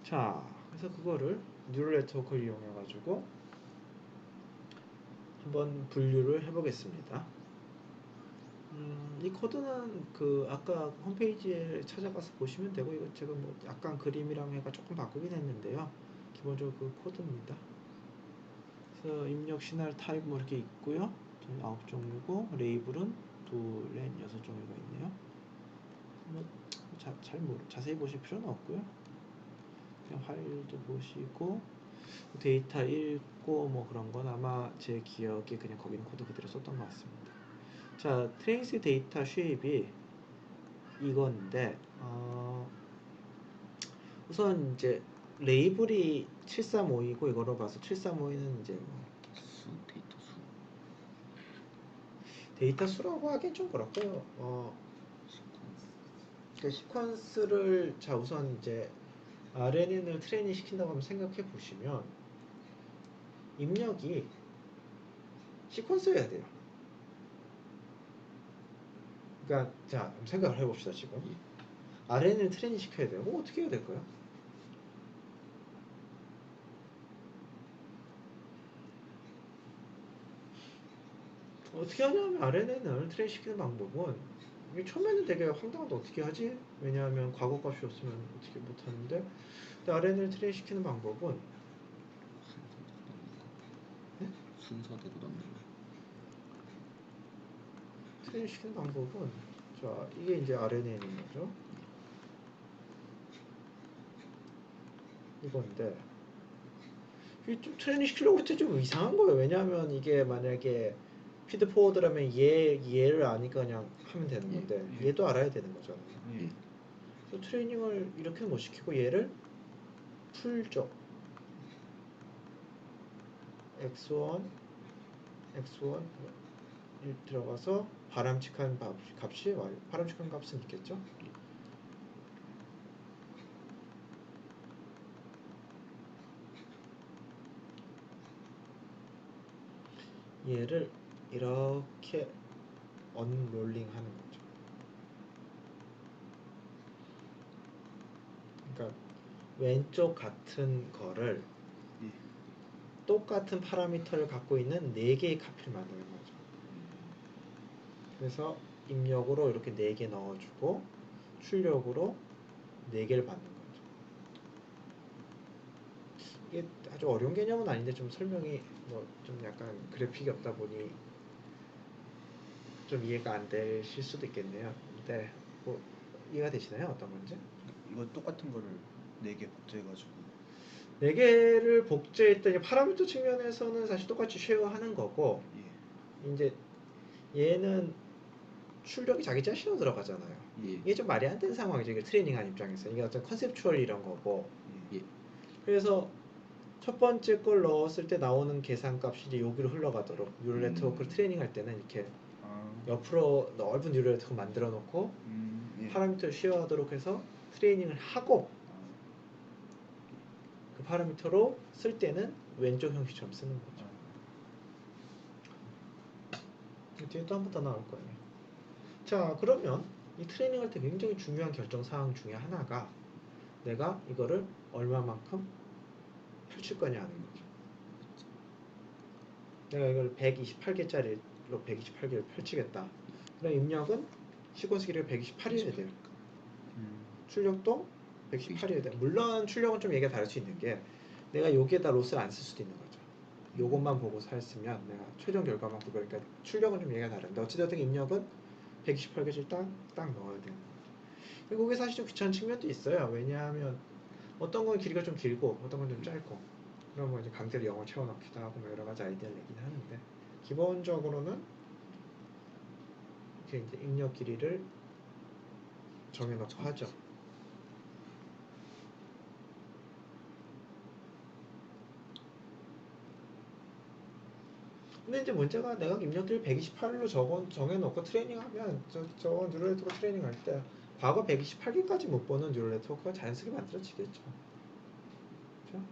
자, 그래서 그거를 뉴럴 네트워크를 이용해 가지고 한번 분류를 해보겠습니다. 이 코드는 그 아까 홈페이지에 찾아가서 보시면 되고, 이거 제가 뭐 약간 그림이랑 해가 조금 바꾸긴 했는데요. 기본적으로 그 코드입니다. 그래서 입력 시나리오 타입 뭐 이렇게 있고요. 9종류고 레이블은 2, 넷, 6종류가 있네요. 뭐 자세히 보실 필요는 없고요. 그냥 파일도 보시고 데이터 읽고 뭐 그런 건 아마 제 기억에 그냥 거기 있는 코드 그대로 썼던 것 같습니다. 자, 트레이스 데이터 쉐입이 이건데 우선 이제 레이블이 735이고 이거로 봐서 735는 이제 뭐 데이터 수라고 하긴 좀 그렇고요. 그 시퀀스를 자 우선 이제 RNN을 트레이닝 시킨다고 한번 생각해 보시면 입력이 시퀀스여야 돼요. 그러니까 자 생각을 해봅시다. 지금 RNN을 트레이닝 시켜야 돼요. 뭐 어떻게 해야 될까요? 어떻게 하냐면 RNN을 트레이닝 시키는 방법은 이게 처음에는 되게 황당한데 어떻게 하지? 왜냐하면 과거 값이 없으면 어떻게 못하는데 근데 RNN을 트레이닝 시키는 방법은 순서대로 넣는 거. 트레이닝 시키는 방법은 자 이게 이제 RNN인 거죠. 이건데 이게 좀 트레이닝 시키려고 할 때 좀 이상한 거예요. 왜냐하면 이게 만약에 피드 포워드라면 얘를 아니까 그냥 하면 되는 건데 얘도 알아야 되는 거잖아요. 그래서 트레이닝을 이렇게 못 시키고 얘를 풀죠. x1 들어가서 바람직한 값이 와요. 바람직한 값은 있겠죠. 얘를 이렇게 언롤링 하는 거죠. 그러니까 왼쪽 같은 거를 똑같은 파라미터를 갖고 있는 4개의 카피를 만드는 거죠. 그래서 입력으로 이렇게 4개 넣어주고 출력으로 4개를 받는 거죠. 이게 아주 어려운 개념은 아닌데 좀 설명이 뭐 좀 약간 그래픽이 없다 보니 좀 이해가 안 되실 수도 있겠네요. 근데 뭐 이해가 되시나요? 어떤 건지? 이거 똑같은 거를 4개 복제해가지고 4개를 복제했더니 파라미터 측면에서는 사실 똑같이 쉐어하는 거고 이제 얘는 출력이 자기 자신으로 들어가잖아요. 이게 좀 말이 안 되는 상황이죠. 이게 트레이닝한 입장에서 이게 어떤 컨셉추얼 이런 거고 그래서 첫 번째 걸 넣었을 때 나오는 계산값이 이제 여기로 흘러가도록 뉴럴 네트워크를 트레이닝할 때는 이렇게 옆으로 넓은 뉴럴 네트워크 만들어 놓고 파라미터를 쉐어하도록 해서 트레이닝을 하고 그 파라미터로 쓸 때는 왼쪽 형식처럼 쓰는 거죠. 뒤에 또 한 번 더 나올 거예요. 자, 그러면 이 트레이닝 할 때 굉장히 중요한 결정사항 중에 하나가 내가 이거를 얼마만큼 펼칠 거냐 하는 거죠. 내가 이걸 128개짜리로 128개를 펼치겠다. 그럼 입력은 시퀀스 길이가 128이어야 돼요. 출력도 128이어야 돼요. 물론 출력은 좀 얘기가 다를 수 있는 게 내가 여기에다 로스를 안 쓸 수도 있는 거죠. 요것만 보고서 했으면 내가 최종 결과만 보고 그러니까 출력은 좀 얘기가 다른데 어찌됐든 입력은 128개를 딱 넣어야 되는 거죠. 그리고 그게 사실 좀 귀찮은 측면도 있어요. 왜냐하면 어떤 건 길이가 좀 길고 어떤 건 좀 짧고 그러면 이제 강제로 0을 채워넣기도 하고 뭐 여러 가지 아이디어를 내긴 하는데 기본적으로는 이렇게 이제 입력 길이를 정해놓고 하죠. 근데 이제 문제가 내가 입력기를 128로 정해놓고 트레이닝하면 저 뉴럴 네트워크 트레이닝 할 때 과거 128개까지 못 보는 뉴럴 네트워크가 자연스럽게 만들어지겠죠. 그렇죠?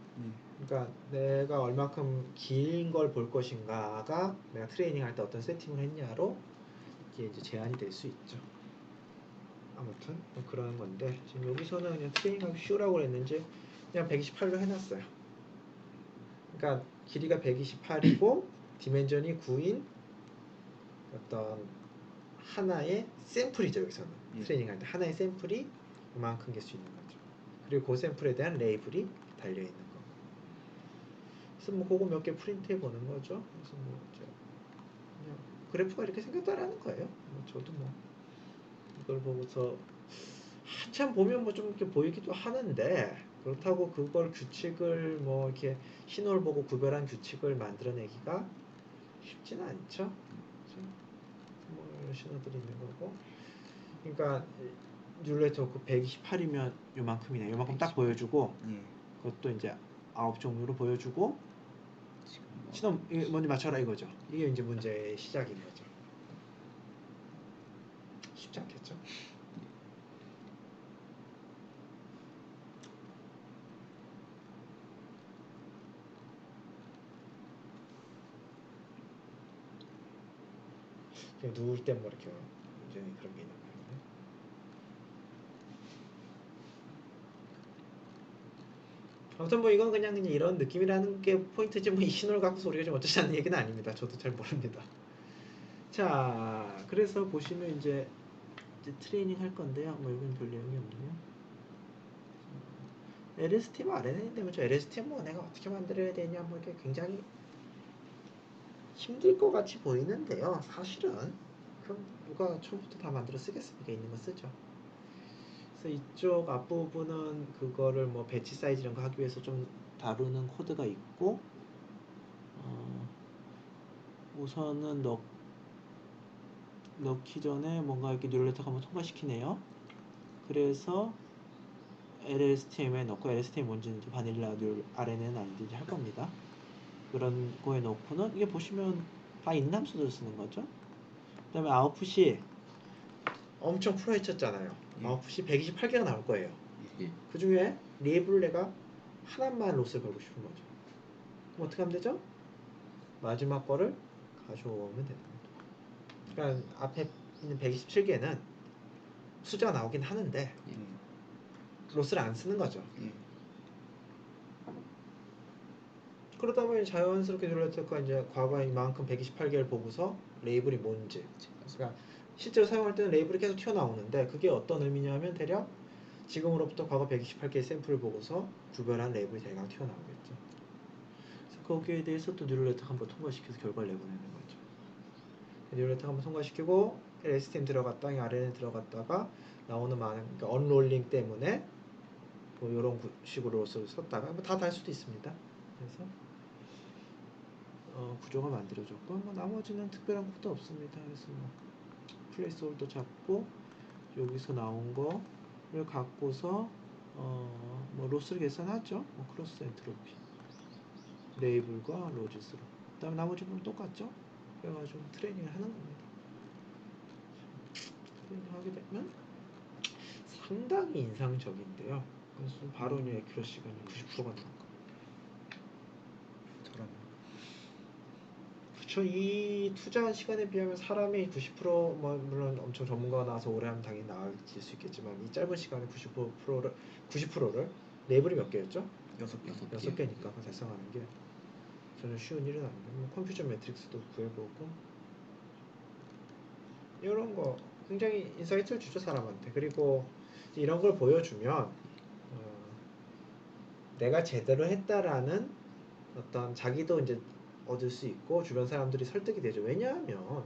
그러니까 내가 얼마큼 긴 걸 볼 것인가가 내가 트레이닝 할 때 어떤 세팅을 했냐로 이게 이제 제한이 될 수 있죠. 아무튼 뭐 그런 건데 지금 여기서는 그냥 트레이닝하기 쉬우라고 그랬는지 그냥 128로 해놨어요. 그러니까 길이가 128이고 디멘전이 9인 어떤 하나의 샘플이죠. 여기서는 예. 트레이닝할 때 하나의 샘플이 이만큼 될 수 있는 거죠. 그리고 그 샘플에 대한 레이블이 달려 있는 거. 그래서 뭐 그거 몇 개 프린트해 보는 거죠. 그래서 뭐 이제 그냥 그래프가 이렇게 생겼다라는 거예요. 뭐 저도 뭐 이걸 보고서 한참 보면 뭐 좀 이렇게 보이기도 하는데 그렇다고 그걸 규칙을 뭐 이렇게 신호를 보고 구별한 규칙을 만들어내기가 쉽지는 않죠. 그렇죠? 뭐 이런 신호들이 있는 거고. 그러니까 뉴럴네트워크 128이면 요만큼이네. 요만큼 딱 보여주고 예. 그것도 이제 9종류로 보여주고 지금 뭐 신호 뭔지 맞춰라 이거죠. 이게 이제 문제의 시작인 거죠. 쉽지 않겠죠? 그냥 누울 때 뭐 이렇게 완전히 그런 게 있는 거예요. 아무튼 뭐 이건 그냥 이런 느낌이라는 게 포인트지 뭐 이 신호를 갖고서 우리가 좀 어쩌자는 얘기는 아닙니다. 저도 잘 모릅니다. 자, 그래서 보시면 이제 트레이닝 할 건데요. 뭐 이건 별 내용이 없네요. LSTM RNA인데 뭐저 LSTM 뭐 내가 어떻게 만들어야 되냐 뭐 이렇게 굉장히 힘들 것 같이 보이는데요. 사실은 그럼 누가 처음부터 다 만들어 쓰겠습니까? 있는 거 쓰죠. 그래서 이쪽 앞부분은 그거를 뭐 배치 사이즈 이런 거 하기 위해서 좀 다루는 코드가 있고 우선은 넣기 전에 뭔가 이렇게 뉴럴네트워크 한번 통과시키네요. 그래서 LSTM에 넣고 LSTM 뭔지는 바닐라 RNA는 아닌지 할 겁니다. 그런 거에 넣고는 이게 보시면 다 있는 함수들을 쓰는 거죠. 그 다음에 아웃풋이 엄청 풀어헤쳤잖아요. 예. 아웃풋이 128개가 나올 거예요. 예. 그 중에 레이블을 내가 하나만 로스를 걸고 싶은 거죠. 그럼 어떻게 하면 되죠? 마지막 거를 가져오면 되는 거죠. 그러니까 앞에 있는 127개는 숫자가 나오긴 하는데 예. 로스를 안 쓰는 거죠. 예. 그러다 보니 자연스럽게 뉴럴네트워크가 이제 과거에 이만큼 128개를 보고서 레이블이 뭔지, 그러니까 실제로 사용할 때는 레이블이 계속 튀어나오는데 그게 어떤 의미냐면 대략 지금으로부터 과거 128개의 샘플을 보고서 구별한 레이블이 대강 튀어나오겠죠. 그래서 거기에 대해서 또 뉴럴네트워크 한번 통과시켜서 결과를 내보내는 거죠. 뉴럴네트워크 한번 통과시키고 LSTM 들어갔다, RNA 들어갔다가 나오는 많은 그러니까 언롤링 때문에 뭐 이런 식으로 썼다가 뭐 다 달 수도 있습니다. 그래서 구조가 만들어졌고 뭐 나머지는 특별한 것도 없습니다. 그래서 뭐 플레이스홀더 잡고 여기서 나온 거를 갖고서 뭐 로스를 계산하죠. 뭐 크로스 엔트로피 레이블과 로지스로. 그다음에 나머지 부분 똑같죠. 그래가지고 트레이닝을 하는 겁니다. 트레이닝 하게 되면 상당히 인상적인데요. 그래서 바로 이제 애큐러시가 90%가 나온 겁니다. 저런. 그쵸. 이 투자한 시간에 비하면 사람이 90%뭐 물론 엄청 전문가가 나와서 오래 하면 당연히 나아질 수 있겠지만 이 짧은 시간에 90%를 레이블이 몇 개였죠? 6개니까 그거 달성하는 게 전혀 쉬운 일은 아닌데 뭐 컴퓨터 매트릭스도 구해보고 이런 거 굉장히 인사이트를 주죠 사람한테. 그리고 이런 걸 보여주면 내가 제대로 했다라는 어떤 자기도 이제 얻을 수 있고 주변 사람들이 설득이 되죠. 왜냐하면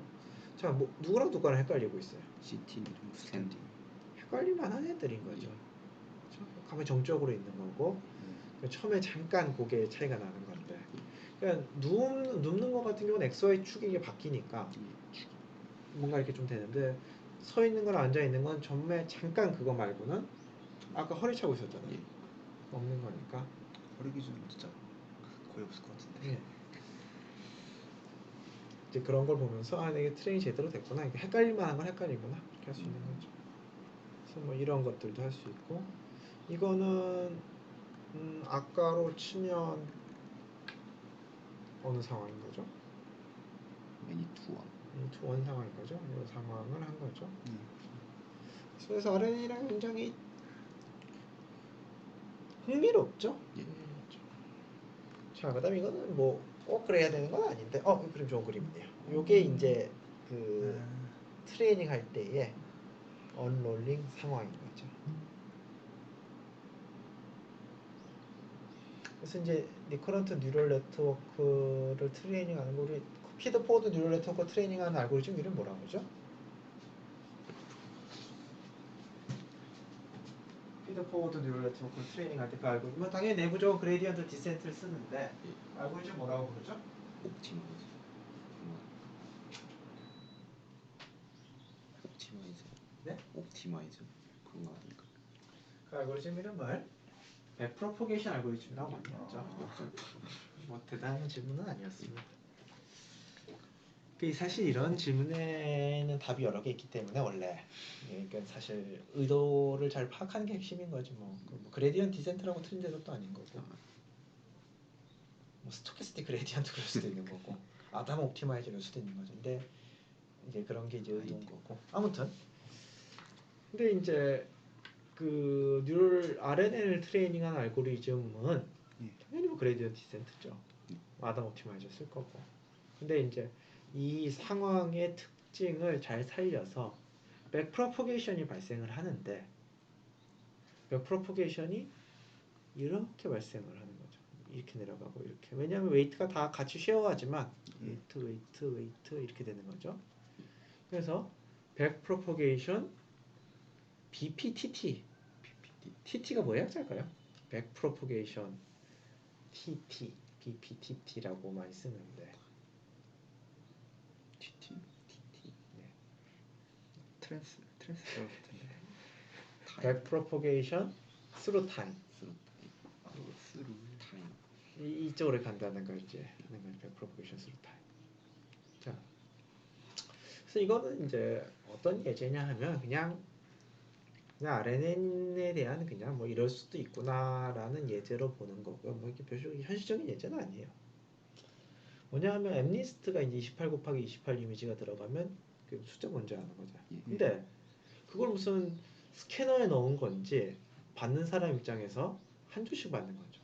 자, 뭐 누구랑 헷갈리고 있어요. CT 이름 스탠딩. 헷갈릴만한 애들인 거죠. 가면 정적으로 있는 거고 처음에 잠깐 그게 차이가 나는 건데 그러니까 눕는 거 같은 경우는 XY 축이 이게 바뀌니까 뭔가 이렇게 좀 되는데 서 있는 거랑 앉아 있는 건 정말 잠깐 그거 말고는 아까 허리 차고 있었잖아요. 예. 없는 거니까. 허리 기준은 진짜 거의 없을 것 같은데. 예. 이제 그런 걸 보면서 아 이게 트레이닝 제대로 됐구나. 이게 헷갈릴 만한 건 헷갈리구나. 이렇게 할 수 있는 거죠. 그래서 뭐 이런 것들도 할 수 있고 이거는 아까로 치면 어느 상황인 거죠? 매니 투원. 투원 상황인 거죠. 이 상황을 한 거죠. 그래서 RNA랑 굉장히 흥미롭죠? 예. 흥미롭죠. 자, 그다음 이거는 뭐 꼭 그래야 되는 건 아닌데, 이 그림 좋은 그림이네요. 요게 이제 그 트레이닝 할 때의 언롤링 상황인 거죠. 그래서 이제 리커런트 뉴럴 네트워크를 트레이닝하는 거, 우리 피드포워드 뉴럴 네트워크 트레이닝하는 알고리즘 이름 뭐라고 그러죠? 피드포워드 뉴럴 네트워크 트레이닝할 때 그 알고리즘은 당연히 내부적으로 그레디언트 디센트를 쓰는데 알고리즘 뭐라고 부르죠? 옵티마이저. 옵티마이저. 네? 옵티마이저. 그런 거 아닌가? 그 알고리즘 이름을 백프로포게이션 알고리즘이라고 많이 하죠. 뭐 대단한 질문은 아니었습니다. 사실 이런 질문에는 답이 여러 개 있기 때문에 원래 그러니까 사실 의도를 잘 파악하는 게 핵심인 거지 뭐. 뭐 그레디언트 디센트라고 틀린 대답도 아닌 거고 뭐 스토캐스틱 그레디언트 그럴 수도 있는 거고 아담 옵티마이저일 수도 있는 거죠. 근데 이제 그런 게 이제 의도인 거고 아무튼 근데 이제 그 뉴럴 RNN을 트레이닝한 알고리즘은 당연히 뭐 그레디언트 디센트죠. 아담 옵티마이저 쓸 거고. 근데 이제 이 상황의 특징을 잘 살려서 백프로포게이션이 발생을 하는데 백프로포게이션이 이렇게 발생을 하는 거죠. 이렇게 내려가고 이렇게. 왜냐하면 웨이트가 다 같이 쉐어하지만 웨이트 이렇게 되는 거죠. 그래서 백프로포게이션 BPTT TT가 뭐의 약자일까요? 백프로포게이션 TT BPTT라고 많이 쓰는데 TT. 네. 트랜스퍼 같은데. 백프로포게이션 through time 스루 타임. 이쪽으로 간다는 걸 이제 하는 거죠. 백프로포게이션 through time. 자, 그래서 이거는 이제 어떤 예제냐 하면 그냥 RNN에 대한 그냥 뭐 이럴 수도 있구나라는 예제로 보는 거고요. 뭐 이게 별로 현실적인 예제는 아니에요. 뭐냐 하면 엠니스트가 이제 28 곱하기 28 이미지가 들어가면 그 숫자 뭔지 아는 거죠. 근데 그걸 무슨 스캐너에 넣은 건지 받는 사람 입장에서 한 주씩 받는 거죠.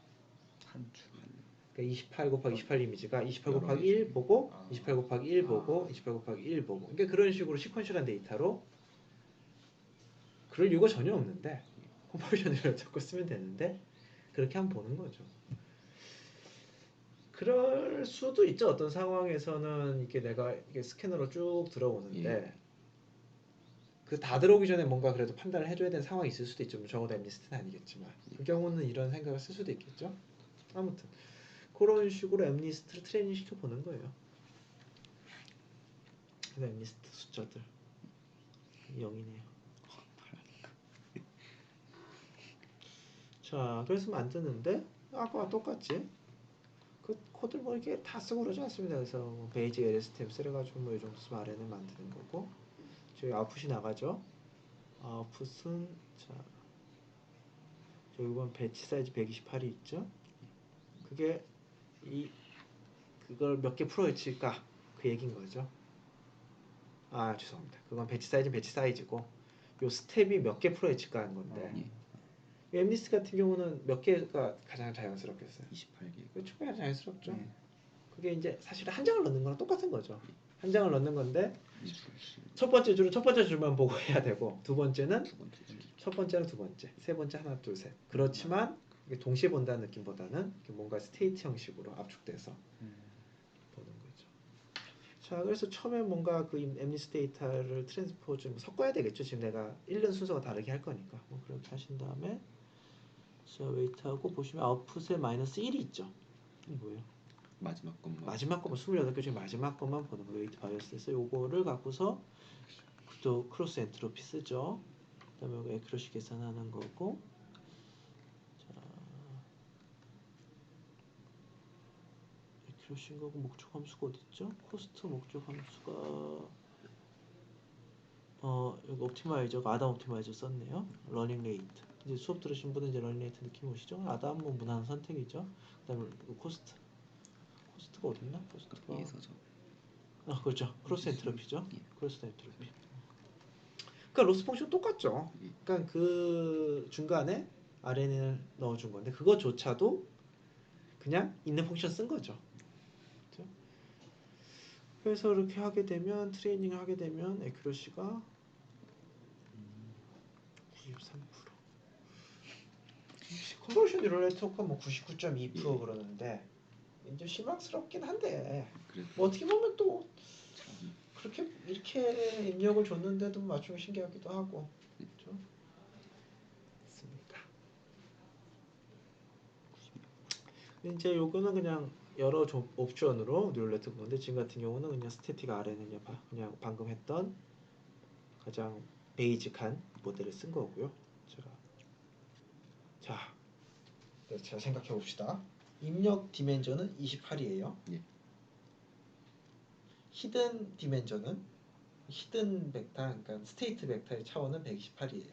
한 주. 그러니까 28 곱하기 28 이미지가 28 여러 곱하기 개죠. 1 보고 28 곱하기 1 보고 28 곱하기 1 보고 그러니까 그런 식으로 시퀀셜한 데이터로 그럴 이유가 전혀 없는데 컴퍼리션을 자꾸 쓰면 되는데 그렇게 한번 보는 거죠. 그럴 수도 있죠. 어떤 상황에서는 이게 내가 이게 스캐너로 쭉 들어오는데 그 다 들어오기 전에 뭔가 그래도 판단을 해줘야 되는 상황이 있을 수도 있죠. 적어도 엠리스트는 아니겠지만 그 경우는 이런 생각을 쓸 수도 있겠죠. 아무튼 그런 식으로 엠리스트를 트레이닝 시켜 보는 거예요. 그래서 엠리스트 숫자들 0이네요. 자, 그래서 만드는데 아까와 똑같지. 그 코드를 뭐 이렇게 다 쓰고 그러지 않습니다. 그래서 뭐 베이직 LSTM 쓰래가지고 뭐 이 정도 쓰면 RNN 만드는 거고 저희 아웃풋이 나가죠. 아웃풋은 자 저기 보면 배치 사이즈 128이 있죠. 그게 그걸 몇 개 풀어헤칠까 그 얘기인 거죠. 죄송합니다. 그건 배치 사이즈는 배치 사이즈고 요 스텝이 몇 개 풀어헤칠까 하는 건데 엠리스트 같은 경우는 몇 개가 가장 자연스럽겠어요? 28개. 그렇죠. 가장 자연스럽죠. 그게 이제 사실 한 장을 넣는 거랑 똑같은 거죠. 한 장을 넣는 건데 첫 번째 줄은 첫 번째 줄만 보고 해야 되고 두 번째는 두 번째 줄. 첫 번째는 두 번째, 세 번째 하나 둘 셋. 그렇지만 이게 동시에 본다는 느낌보다는 뭔가 스테이트 형식으로 압축돼서 보는 거죠. 자, 그래서 처음에 뭔가 그 엠리스 데이터를 트랜스포즈 좀 섞어야 되겠죠. 지금 내가 읽는 순서가 다르게 할 거니까. 뭐 그렇게 하신 다음에 자, 웨이트하고 보시면 아웃풋에 마이너스 1이 있죠. 이게 뭐예요? 마지막 것만. 마지막 것만 28개 중에 마지막 것만 보는 거 웨이트 바이어스에서 요거를 갖고서 또 크로스 엔트로피 쓰죠. 그다음에 여기 에큐러시 계산하는 거고. 자, 에큐러시인 거고 목적 함수가 어디 있죠? 코스트 목적 함수가 여기 옵티마이저가 아담 옵티마이저 썼네요. 러닝 레이트. 이제 수업 들으신 분은 이제 러닝 레이트 느낌 오시죠? 아담은 무난한 선택이죠. 그다음에 코스트. 코스트가 어디 있나? 코스트가 위에서죠. 그렇죠. 크로스 엔트로피죠. 크로스 엔트로피. 그러니까 로스 펑션 똑같죠. 그러니까 그 중간에 RNN을 넣어준 건데 그거조차도 그냥 있는 펑션 쓴 거죠. 그렇죠? 그래서 이렇게 하게 되면 트레이닝을 하게 되면 에큐러시가 93%. 컨버션 뉴럴 네트워크가 뭐 99.2% 그러는데 이제 실망스럽긴 한데 그래도 뭐 어떻게 보면 또 참 그렇게 이렇게 입력을 줬는데도 맞추기 신기하기도 하고 그렇죠? 있습니다. 이제 요거는 그냥 여러 옵션으로 뉴럴 네트워크인데 지금 같은 경우는 그냥 스태틱 RNN 그냥 방금 했던 가장 베이직한 모델을 쓴 거고요. 자, 자 생각해 봅시다. 입력 디멘전은 28이에요. 예. 히든 디멘전은 히든 벡터, 그러니까 스테이트 벡터의 차원은 128이에요.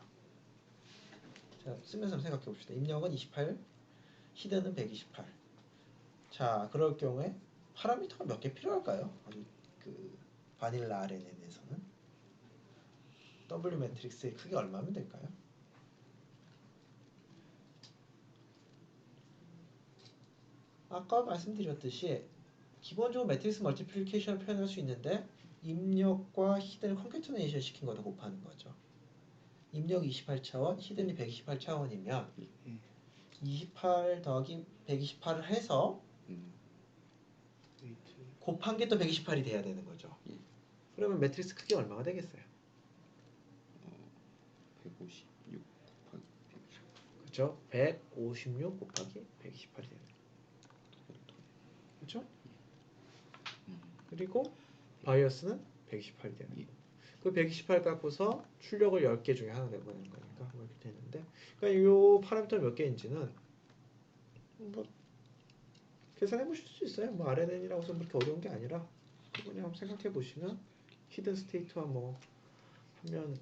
자, 쓰면서 한번 생각해 봅시다. 입력은 28, 히든은 128. 자, 그럴 경우에 파라미터가 몇 개 필요할까요? 아주 그 바닐라 RNN에서는 W 매트릭스의 크기 얼마면 될까요? 아까 말씀드렸듯이 기본적으로 매트릭스 멀티플리케이션을 표현할 수 있는데 입력과 히든을 컴캐터네이션 시킨 거다 곱하는 거죠. 입력 28차원, 히든이 128차원이면 28 더하기 128을 해서 곱한 게 또 128이 돼야 되는 거죠. 예. 그러면 매트릭스 크기 얼마가 되겠어요? 156 곱하기 120. 그렇죠? 156 곱하기 128이 되는 거죠. 그렇죠? 그리고 바이어스는 128이 되는 예. 거고 그 128 갖고서 출력을 10개 중에 하나 내보내는 거니까 뭐 이렇게 되는데 그러니까 요 파라미터 몇 개인지는 뭐 계산해 보실 수 있어요. 뭐 RNN이라고 해서 그렇게 어려운 게 아니라 그냥 한번 생각해 보시면 히든 스테이트와 뭐 하면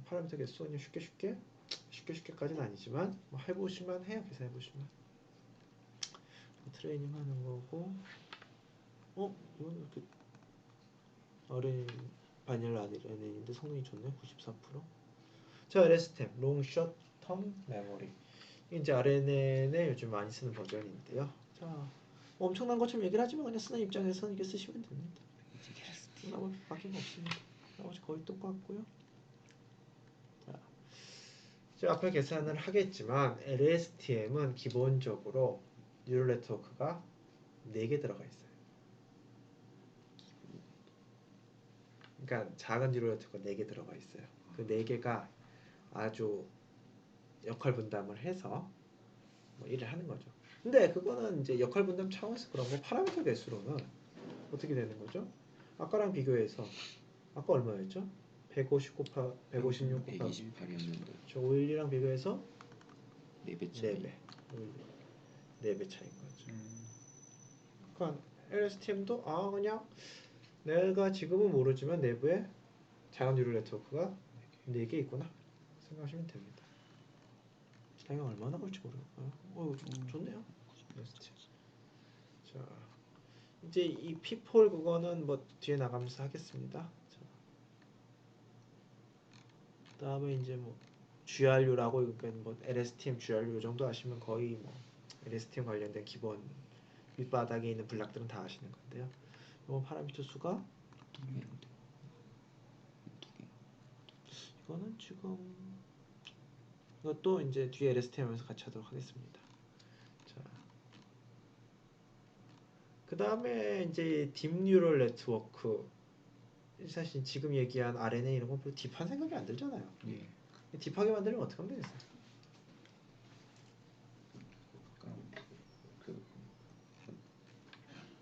파라미터 개수 그냥 쉽게까지는 아니지만 뭐 해보시면 해요. 계산해 보시면 트레이닝 하는 거고 이건 이렇게 RNN 바닐라 RNN인데 성능이 좋네 94%. 자 LS템 롱숏 텀 메모리 이제 RNN에 요즘 많이 쓰는 버전인데요. 자 엄청난 것처럼 얘기를 하지만 그냥 쓰는 입장에서는 이게 쓰시면 됩니다. 나머지 바뀐 거 없습니다. 나머지 거의 똑같고요. 자, 이제 앞에 계산을 하겠지만 LSTM은 기본적으로 뉴럴 네트워크가 4개 들어가 있어요. 그러니까 작은 뉴럴 네트워크가 4개 들어가 있어요. 그 4개가 아주 역할 분담을 해서 뭐 일을 하는 거죠. 근데 그거는 이제 역할 분담 차원에서 그런 거 파라미터 개수로는 어떻게 되는 거죠? 아까랑 비교해서 아까 얼마였죠? 150 곱하 156 곱하기 128이었는데 저 512랑 비교해서 4배 차이. 4배 4배 차이인 거죠. 그러니까 LSTM도 그냥 내가 지금은 모르지만 내부에 작은 뉴럴 네트워크가 4개 있구나 생각하시면 됩니다. 사용 얼마나 걸릴지 모르겠고요. 좋네요. LSTM. 자 이제 이 P4 그거는 뭐 뒤에 나가면서 하겠습니다. 자, 그다음에 이제 뭐 GRU라고 그러니까 뭐 LSTM, GRU 이 정도 아시면 거의 뭐 LSTM 관련된 기본 밑바닥에 있는 블락들은 다 아시는 건데요. 이번 파라미터 수가 이거는 지금 이것도 이제 뒤에 LSTM에서 같이 하도록 하겠습니다. 자, 그 다음에 이제 딥뉴럴 네트워크 사실 지금 얘기한 RNA 이런 건 별로 딥한 생각이 안 들잖아요. 예. 딥하게 만들면 어떻게 하면 되겠어요?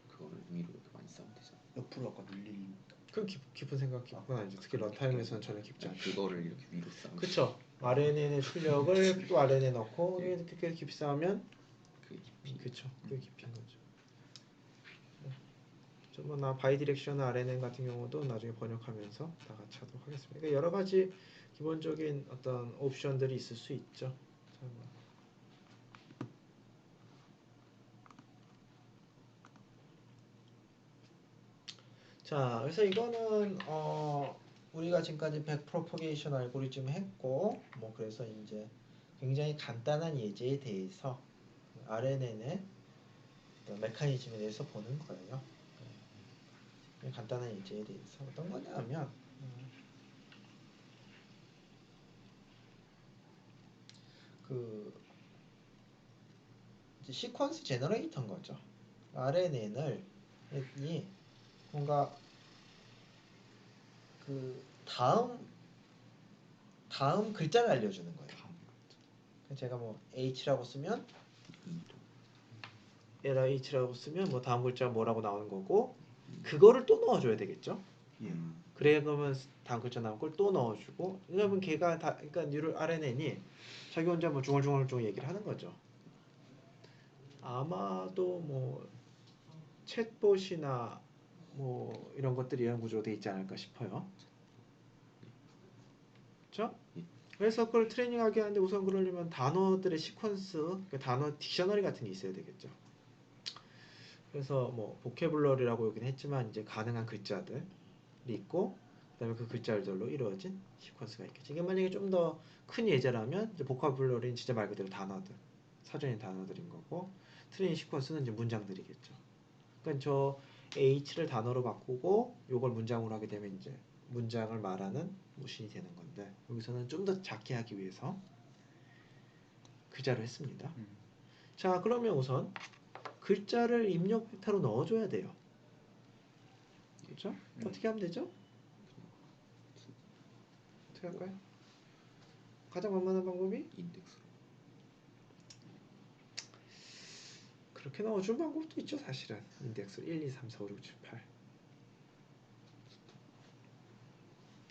그거를 의미로 이렇게 많이 싸우면 되잖아. 옆으로 아까 늘리는 그 깊은 생각 깊은 아니죠. 특히 런타임에서는 전혀 깊지 않죠. 그거를 이렇게 위로 싸우면 그쵸. RNN의 출력을 또 RNA 넣고 이렇게 깊이 쌓으면 그 깊이. 그쵸. 그게 깊이인 거죠. 나 바이디렉션 RNN 같은 경우도 나중에 번역하면서 다 같이 하도록 하겠습니다. 그러니까 여러 가지 기본적인 어떤 옵션들이 있을 수 있죠. 자, 그래서 이거는 우리가 지금까지 백프로퍼게이션 알고리즘 했고, 뭐 그래서 이제 굉장히 간단한 예제에 대해서 RNN의 어떤 메커니즘에 대해서 보는 거예요. 간단한 예제에 대해서 어떤 거냐면 그 이제 시퀀스 제너레이터인 거죠. RNN을 이 뭔가 그 다음 글자를 알려주는 거예요. 제가 뭐 H라고 쓰면 LH라고 쓰면 뭐 다음 글자가 뭐라고 나오는 거고 그거를 또 넣어줘야 되겠죠. 예. 그래 그러면 다음 글자 나온 걸 또 넣어주고 왜냐면 걔가 다 그러니까 뉴럴 RNN이 자기 혼자 뭐 중얼중얼 얘기를 하는 거죠. 아마도 뭐 챗봇이나 뭐 이런 것들이 이런 구조로 돼 있지 않을까 싶어요. 그렇죠? 그래서 그걸 트레이닝하게 하는데 우선 그러려면 단어들의 시퀀스, 그러니까 단어 딕셔너리 같은 게 있어야 되겠죠. 그래서 뭐 보캐블러리라고 여기는 했지만 이제 가능한 글자들이 있고 그다음에 그 글자들로 이루어진 시퀀스가 있겠죠. 이게 만약에 좀 더 큰 예제라면 이제 보캐블러리는 진짜 말 그대로 단어들, 사전인 단어들인 거고 트레이닝 시퀀스는 이제 문장들이겠죠. 그러니까 저 H를 단어로 바꾸고 요걸 문장으로 하게 되면 이제 문장을 말하는 모신이 되는 건데 여기서는 좀 더 작게 하기 위해서 글자로 했습니다. 자 그러면 우선 글자를 입력 벡터로 넣어줘야 돼요. 그렇죠? 어떻게 하면 되죠? 어떻게 할까요? 가장 만만한 방법이 인덱스로. 그렇게 넣어준 방법도 있죠. 사실은 인덱스 1, 2, 3, 4, 5, 6, 7, 8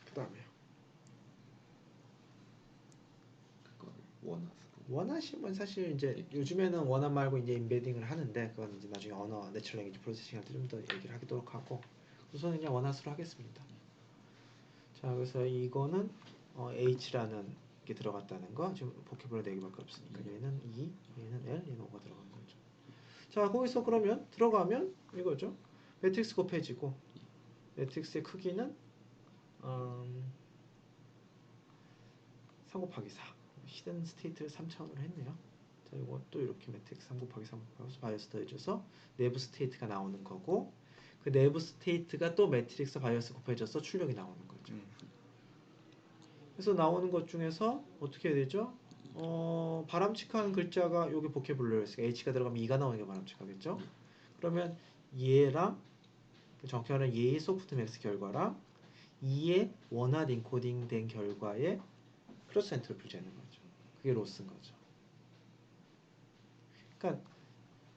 그 다음에요. 그걸 원하스로. 원하시면 사실 이제 요즘에는 원한 말고 이제 임베딩을 하는데 그건 이제 나중에 언어 내추럴 랭귀지 프로세싱 할 때 좀 더 얘기를 하도록 하고 우선은 그냥 원하스로 하겠습니다. 자 그래서 이거는 H라는 게 들어갔다는 거 지금 보캐블러 4개밖에 없으니까 얘는 2, 얘는 L, 얘는 5가 들어간 거죠. 자 거기서 그러면 들어가면 이거죠. 매트릭스 곱해지고 매트릭스의 크기는 3 곱하기 4 히든 스테이트를 3차원으로 했네요. 자 이것도 이렇게 매트릭스 3 곱하기 3 곱하기 바이어스 더해져서 내부 스테이트가 나오는 거고 그 내부 스테이트가 또 매트릭스 바이어스 곱해져서 출력이 나오는 거죠. 그래서 나오는 것 중에서 어떻게 해야 되죠? 바람직한 글자가 여기 보캐블러리였으니까 H가 들어가면 2가 나오는 게 바람직하겠죠? 그러면 얘랑 정확히 말하면 얘의 소프트맥스 결과랑 2의 원활 인코딩 된 결과의 크로스 엔트로피를 재는 거죠. 그게 로스인 거죠. 그러니까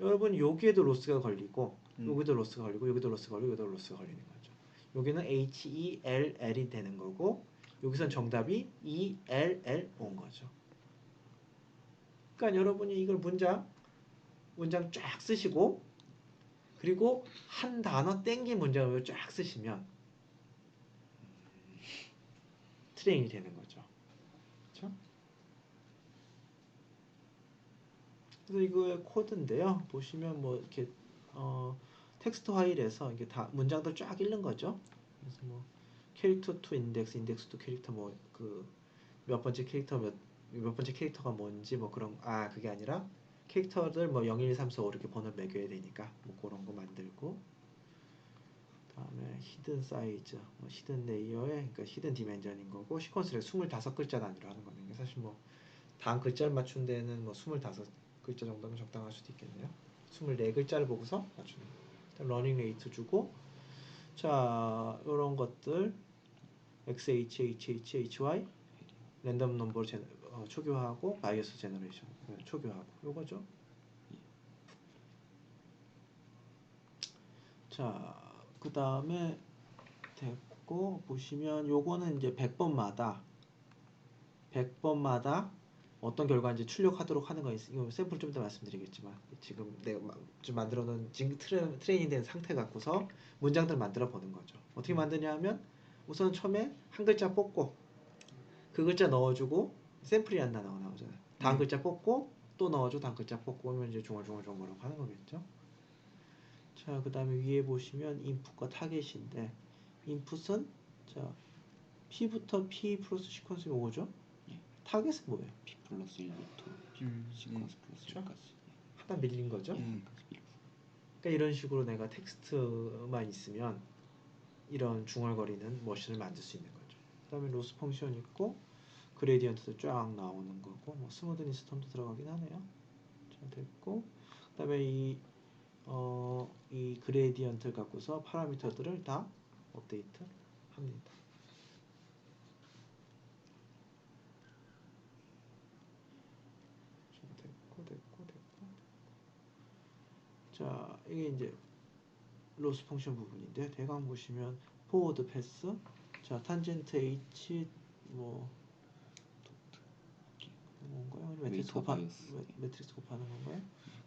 여러분 여기에도 로스가 걸리고 여기도 로스가 걸리고 여기도 로스가 걸리고 여기도 로스가 걸리는 거죠. 여기는 HELL이 되는 거고 여기선 정답이 ELL 온 거죠. 그러니까 여러분이 이걸 문장 쫙 쓰시고 그리고 한 단어 땡긴 문장을 쫙 쓰시면 트레이닝이 되는 거죠. 그렇죠? 그래서 이거의 코드인데요. 보시면 뭐 이렇게 텍스트 파일에서 이게 다 문장들 쫙 읽는 거죠. 그래서 뭐 캐릭터 투 인덱스, 인덱스 투 캐릭터 뭐 그 몇 번째 캐릭터 몇 번째 캐릭터가 뭔지 뭐 그런 그게 아니라 캐릭터들 뭐 0, 1, 2, 3, 4, 5 이렇게 번호를 매겨야 되니까 뭐 그런 거 만들고 다음에 히든 사이즈, 뭐 히든 레이어에 그러니까 히든 디멘전인 거고 시퀀스를 25글자 단위로 하는 거는 사실 뭐 다음 글자를 맞춘 데는 뭐 25글자 정도면 적당할 수도 있겠네요. 24글자를 보고서 맞추는 거. 러닝 레이트 주고 자 이런 것들 XHHHY 랜덤 넘버를 초기화하고 바이어스 제너레이션 초기화하고 요거죠. 자 그 다음에 됐고 보시면 요거는 이제 100번마다 어떤 결과인지 출력하도록 하는 거 있어요. 샘플 좀 더 말씀드리겠지만 지금 내가 좀 만들어 놓은 지금 트레이닝 된 상태 갖고서 문장들 만들어 보는 거죠. 어떻게 만드냐 하면 우선 처음에 한 글자 뽑고 그 글자 넣어주고 샘플이 안 나오잖아요. 다음 글자 뽑고 또 넣어주고 다음 글자 뽑고 하면 이제 중얼중얼 하는 거겠죠. 자, 그 다음에 위에 보시면 인풋과 타겟인데 인풋은 자 P부터 P 플러스 시퀀스가 오죠. 타겟은 뭐예요? B 플러스 1부터 B 시퀀스 플러스 그쵸? 1까지. 하나 밀린 거죠? 그러니까 이런 식으로 내가 텍스트만 있으면 이런 중얼거리는 머신을 만들 수 있는 거죠. 그 다음에 로스 펑션 있고 그레디언트도 쫙 나오는 거고 뭐 스무드니스 톤도 들어가긴 하네요. 잘 됐고 그 다음에 이 그레디언트 갖고서 파라미터들을 다 업데이트 합니다. 됐고. 자, 이게 이제 로스 펑션 부분인데 대강 보시면 포워드 패스, 자 탄젠트 H 뭐 뭔가요? 매트릭스 곱하는 건가요?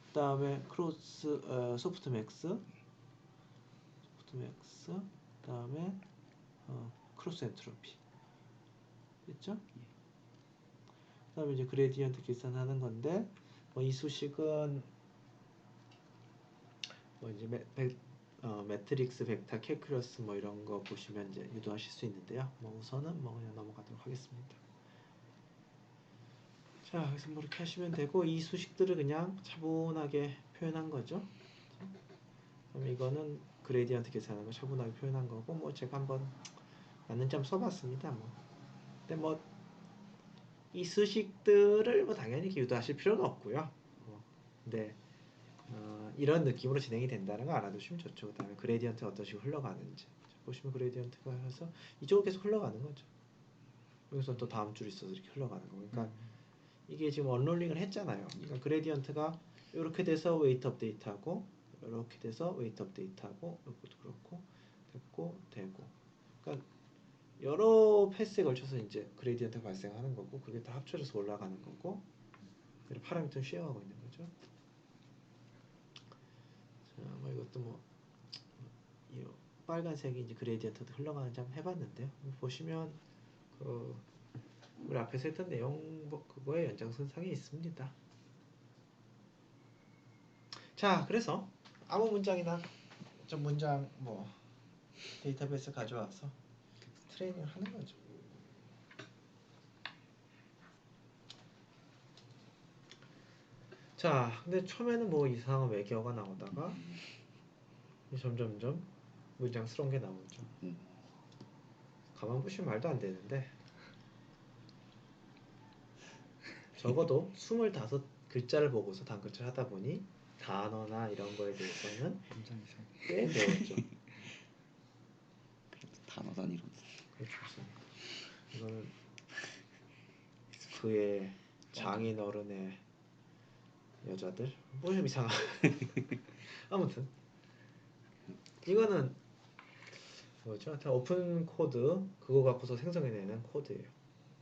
그 다음에 크로스 소프트맥스, 그 다음에 크로스 엔트로피 됐죠? 그 다음에 이제 그레디언트 계산하는 건데 뭐 이 수식은 뭐 이제 매트릭스 벡터 캘큘러스 뭐 이런 거 보시면 이제 유도하실 수 있는데요. 뭐 우선은 뭐 그냥 넘어가도록 하겠습니다. 자, 그래서 뭐 이렇게 하시면 되고 이 수식들을 그냥 차분하게 표현한 거죠. 그럼 이거는 그레디언트 계산하는 거 차분하게 표현한 거고 뭐 제가 한번 맞는지 한번 써봤습니다. 뭐 근데 뭐 이 수식들을 뭐 당연히 이렇게 유도하실 필요는 없고요. 근데 이런 느낌으로 진행이 된다는 거 알아두시면 좋죠. 그 다음에 그레디언트 어떤 식으로 흘러가는지 보시면 그레디언트가 해서 이쪽으로 계속 흘러가는 거죠. 여기서 또 다음 줄이 있어서 이렇게 흘러가는 거. 그러니까 이게 지금 언롤링을 했잖아요. 그러니까 그레디언트가 이렇게 돼서 웨이트 업데이트하고 이렇게 돼서 웨이트 업데이트하고 이것도 그렇고 됐고 되고. 그러니까 여러 패스에 걸쳐서 이제 그레디언트가 발생하는 거고 그게 다 합쳐져서 올라가는 거고 파라미터를 쉐어하고 있는 거죠. 자, 뭐 이것도 뭐 이 빨간색이 이제 그레디언트도 흘러가는지 한번 해봤는데요. 보시면 우리 앞에서 했던 내용 뭐 그거의 연장선상에 있습니다. 자, 그래서 아무 문장이나 좀 문장 뭐 데이터베이스 가져와서 트레이닝을 하는 거죠. 자, 근데 처음에는 뭐 이상한 외계어가 나오다가 점점점 문장스러운 게 나오죠. 가만 보시면 말도 안 되는데 적어도 25글자를 보고서 단글자를 하다 보니 단어나 이런 거에 대해서는 꽤 배웠죠. 단어 단위로. 그렇죠. 이거는 그의 장인 어른의 여자들 뭐 좀 이상한 아무튼 이거는 뭐죠? 하여튼 오픈 코드 그거 갖고서 생성해내는 코드예요.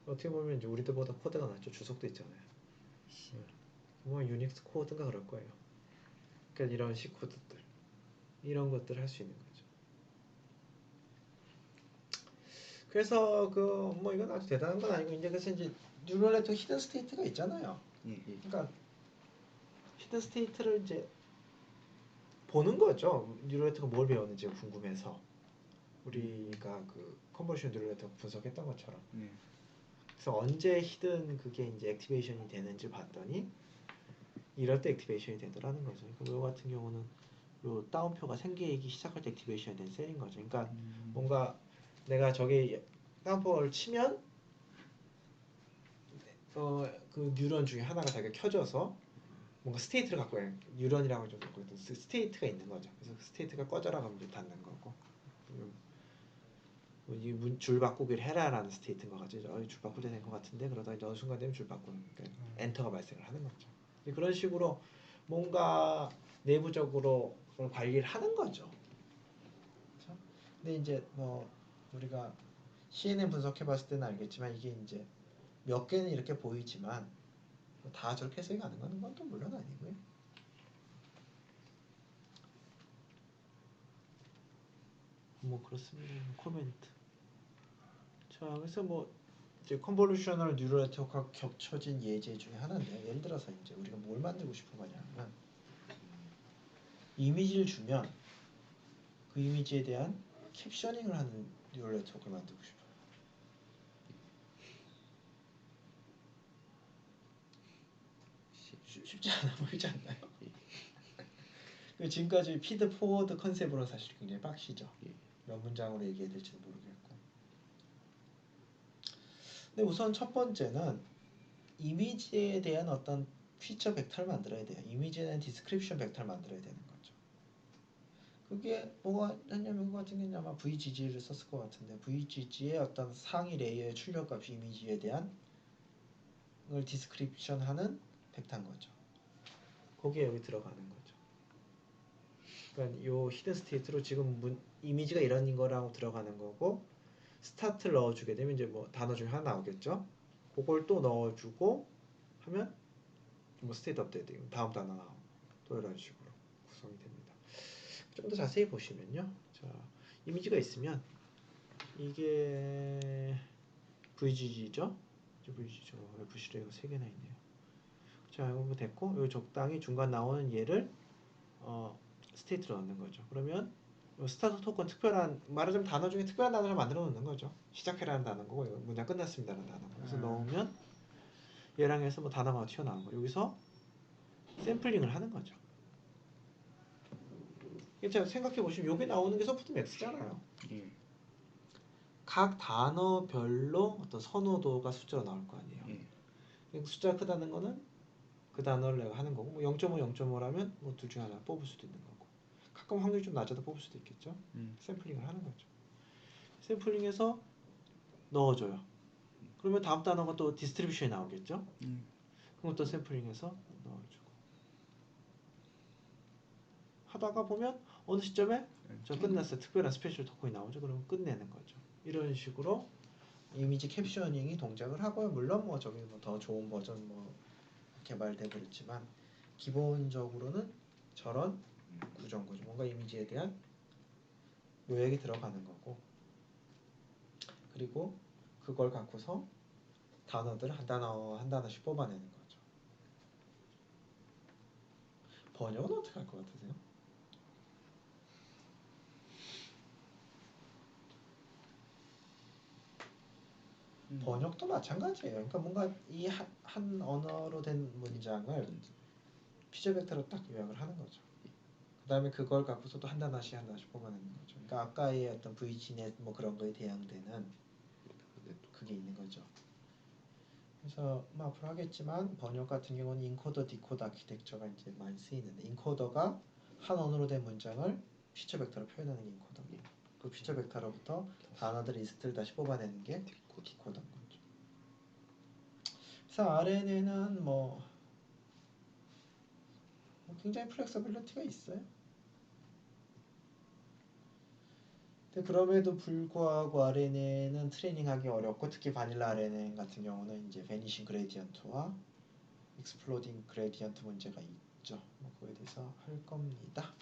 어떻게 보면 이제 우리들보다 코드가 낫죠. 주석도 있잖아요. 뭐 유닉스 코드인가 그럴 거예요. 그러니까 이런 C 코드들 이런 것들 할 수 있는 거죠. 그래서 그 뭐 이건 아주 대단한 건 아니고 이제 그래서 이제 뉴럴 네트워크 히든 스테이트가 있잖아요. 그러니까 히든 스테이트를 이제 보는 거죠. 뉴럴 네트워크가 뭘 배웠는지 궁금해서 우리가 그 컨볼루션 뉴럴 네트워크 분석했던 것처럼. 그래서 언제 히든 그게 이제 액티베이션이 되는지 봤더니 이럴 때 액티베이션이 되더라는 거죠. 그러니까 요 같은 경우는 요 다운표가 생기기 시작할 때 액티베이션이 된 셀인 거죠. 그러니까 뭔가 내가 저기 다운표를 치면 그 뉴런 중에 하나가 자기가 켜져서 뭔가 스테이트를 갖고 있는 뉴런이라고 좀 갖고 있는 스테이트가 있는 거죠. 그래서 그 스테이트가 꺼져라 그러면 이제 닫는 거고 줄 바꾸기를 해라라는 스테이트인 것 같죠. 줄 바꾸게 된 것 같은데 그러다 이제 어느 순간 되면 줄 바꾸는 그러니까 엔터가 발생을 하는 거죠. 그런 식으로 뭔가 내부적으로 그걸 관리를 하는 거죠. 그렇죠? 근데 이제 뭐 우리가 CNN 분석해봤을 때는 알겠지만 이게 이제 몇 개는 이렇게 보이지만 다 저렇게 해석이 가는 건 또 물론 아니고요. 뭐 그렇습니다. 코멘트. 자, 그래서 뭐 이제 컨볼루셔널 뉴럴 네트워크가 겹쳐진 예제 중에 하나인데 예를 들어서 이제 우리가 뭘 만들고 싶은 거냐면 이미지를 주면 그 이미지에 대한 캡셔닝을 하는 뉴럴 네트워크를 만들고 싶어요. 쉽지 않아 보이지 않나요? 그 지금까지 피드 포워드 컨셉으로는 사실 굉장히 빡시죠. 몇 문장으로 얘기해야 될지는 모르겠고. 근데 우선 첫 번째는 이미지에 대한 어떤 피처 벡터를 만들어야 돼요. 이미지에 대한 디스크립션 벡터를 만들어야 되는 거죠. 그게 뭐가 했냐면 그거 같은 경우는 아마 VGG를 썼을 것 같은데 VGG의 어떤 상위 레이어의 출력값 이미지에 대한 걸 디스크립션하는 벡터인 거죠. 거기에 여기 들어가는 거죠. 그러니까 요 히든 스테이트로 지금 이미지가 이런 거라고 들어가는 거고 스타트를 넣어주게 되면 이제 뭐 단어 중에 하나 나오겠죠. 그걸 또 넣어주고 하면 뭐 스테이트 업데이트 다음 단어 나오고 또 이런 식으로 구성이 됩니다. 좀 더 자세히 보시면요. 자, 이미지가 있으면 이게 VGG죠. VGG FC레이가 3개나 있네요. 자, 이거 됐고 여기 적당히 중간 나오는 얘를 스테이트로 넣는 거죠. 그러면 스타트 토큰 특별한 말하자면 단어 중에 특별한 단어를 만들어 놓는 거죠. 시작해라는 단어고 문장 끝났습니다라는 단어. 그래서 넣으면 얘랑 해서 뭐 단어가 튀어나온 거. 여기서 샘플링을 하는 거죠. 제가 생각해 보시면 여기 나오는 게 소프트 맥스잖아요. 예. 각 단어별로 어떤 선호도가 숫자로 나올 거 아니에요. 예. 숫자가 크다는 거는 그 단어를 내가 하는 거고 뭐 0.5, 0.5라면 뭐 둘 중에 하나 뽑을 수도 있는 거고 가끔 확률이 좀 낮아도 뽑을 수도 있겠죠. 샘플링을 하는 거죠. 샘플링해서 넣어줘요. 그러면 다음 단어가 또 디스트리뷰션이 나오겠죠. 그럼 또 샘플링해서 넣어주고 하다가 보면 어느 시점에 저 끝났어요. 특별한 스페셜 토큰이 나오죠. 그러면 끝내는 거죠. 이런 식으로 이미지 캡셔닝이 동작을 하고요. 물론 뭐 저기 뭐 더 좋은 버전 뭐 개발되고 있지만 기본적으로는 저런 구조인 거죠. 뭔가 이미지에 대한 요약이 들어가는 거고 그리고 그걸 갖고서 단어들을 한 단어 한 단어씩 뽑아내는 거죠. 번역은 어떻게 할 것 같으세요? 번역도 마찬가지예요. 그러니까 뭔가 이 한 언어로 된 문장을 피처 벡터로 딱 요약을 하는 거죠. 그 다음에 그걸 갖고서 또 한 단어씩 한 단어씩 뽑아내는 거죠. 그러니까 아까의 어떤 VGNet 뭐 그런 거에 대항되는 그게 있는 거죠. 그래서 뭐 앞으로 하겠지만 번역 같은 경우는 인코더 디코더 아키텍처가 이제 많이 쓰이는데 인코더가 한 언어로 된 문장을 피처 벡터로 표현하는 게 인코더고 그 피처 벡터로부터 단어들 리스트를 다시 뽑아내는 게 디코더인 거죠. 그래서 RNN은 뭐 굉장히 플렉서빌리티가 있어요. 근데 그럼에도 불구하고 RNN은 트레이닝하기 어렵고 특히 바닐라 RNN 같은 경우는 이제 베니싱 그레디언트와 익스플로딩 그레디언트 문제가 있죠. 뭐 그거에 대해서 할 겁니다.